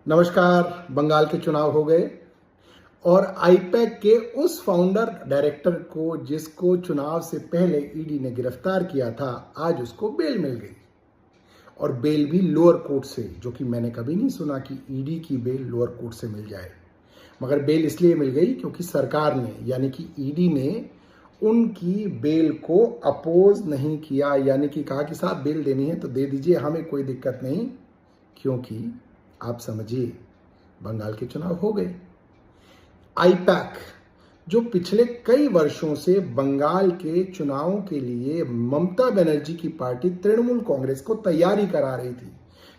नमस्कार। बंगाल के चुनाव हो गए और आईपैक के उस फाउंडर डायरेक्टर को जिसको चुनाव से पहले ईडी ने गिरफ्तार किया था, आज उसको बेल मिल गई और बेल भी लोअर कोर्ट से, जो कि मैंने कभी नहीं सुना कि ईडी की बेल लोअर कोर्ट से मिल जाए। मगर बेल इसलिए मिल गई क्योंकि सरकार ने यानी कि ईडी ने उनकी बेल को अपोज नहीं किया, यानी कि कहा कि साहब बेल देनी है तो दे दीजिए, हमें कोई दिक्कत नहीं, क्योंकि आप समझिए बंगाल के चुनाव हो गए। आईपैक जो पिछले कई वर्षों से बंगाल के चुनावों के लिए ममता बनर्जी की पार्टी तृणमूल कांग्रेस को तैयारी करा रही थी,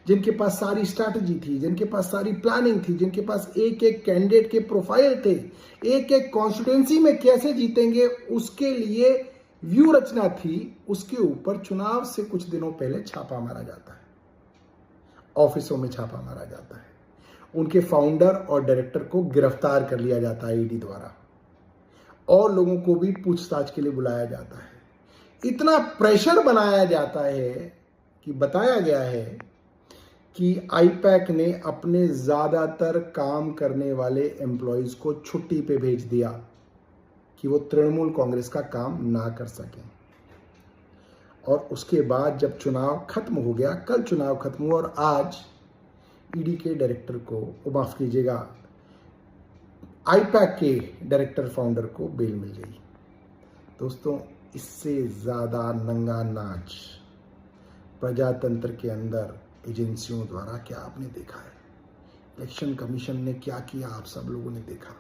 जिनके पास सारी स्ट्रैटेजी थी, जिनके पास सारी प्लानिंग थी, जिनके पास एक एक कैंडिडेट के प्रोफाइल थे, एक एक कॉन्स्टिट्यूएंसी में कैसे जीतेंगे उसके लिए व्यू रचना थी, उसके ऊपर चुनाव से कुछ दिनों पहले छापा मारा जाता है, ऑफिसों में छापा मारा जाता है, उनके फाउंडर और डायरेक्टर को गिरफ्तार कर लिया जाता है ईडी द्वारा और लोगों को भी पूछताछ के लिए बुलाया जाता है। इतना प्रेशर बनाया जाता है कि बताया गया है कि आईपैक ने अपने ज्यादातर काम करने वाले एम्प्लॉयज को छुट्टी पे भेज दिया कि वो तृणमूल कांग्रेस का काम ना कर सकें। और उसके बाद जब चुनाव खत्म हो गया, कल चुनाव खत्म हुआ और आज ईडी के डायरेक्टर को, माफ कीजिएगा, आईपैक के डायरेक्टर फाउंडर को बेल मिल गई। दोस्तों, इससे ज्यादा नंगा नाच प्रजातंत्र के अंदर एजेंसियों द्वारा क्या आपने देखा है? इलेक्शन कमीशन ने क्या किया आप सब लोगों ने देखा,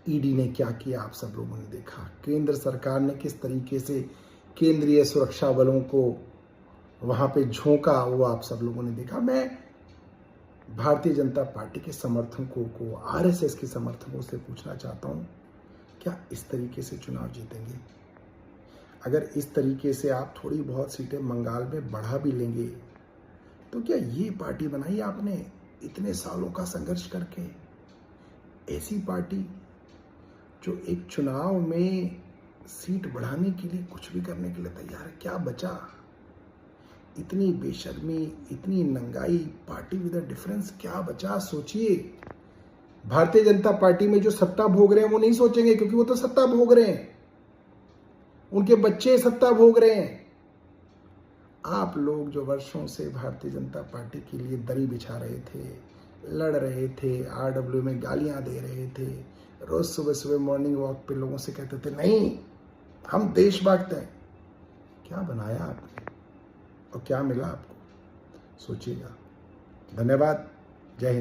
ईडी ने क्या किया आप सब लोगों ने देखा, केंद्र सरकार ने किस तरीके से केंद्रीय सुरक्षा बलों को वहां पे झोंका, वो आप सब लोगों ने देखा। मैं भारतीय जनता पार्टी के समर्थकों को, आरएसएस के समर्थकों से पूछना चाहता हूं, क्या इस तरीके से चुनाव जीतेंगे? अगर इस तरीके से आप थोड़ी बहुत सीटें बंगाल में बढ़ा भी लेंगे तो क्या ये पार्टी बनाई आपने इतने सालों का संघर्ष करके? ऐसी पार्टी जो एक चुनाव में सीट बढ़ाने के लिए कुछ भी करने के लिए तैयार है, क्या बचा? इतनी बेशर्मी, इतनी नंगाई, पार्टी विद अ डिफरेंस, क्या बचा? सोचिए। भारतीय जनता पार्टी में जो सत्ता भोग रहे हैं वो नहीं सोचेंगे, क्योंकि वो तो सत्ता भोग रहे हैं, उनके बच्चे सत्ता भोग रहे हैं। आप लोग जो वर्षों से भारतीय जनता पार्टी के लिए दरी बिछा रहे थे, लड़ रहे थे, आरडब्ल्यू में गालियां दे रहे थे, रोज सुबह सुबह मॉर्निंग वॉक पे लोगों से कहते थे नहीं हम देश भागते हैं, क्या बनाया आपने और क्या मिला आपको? सोचिएगा। धन्यवाद।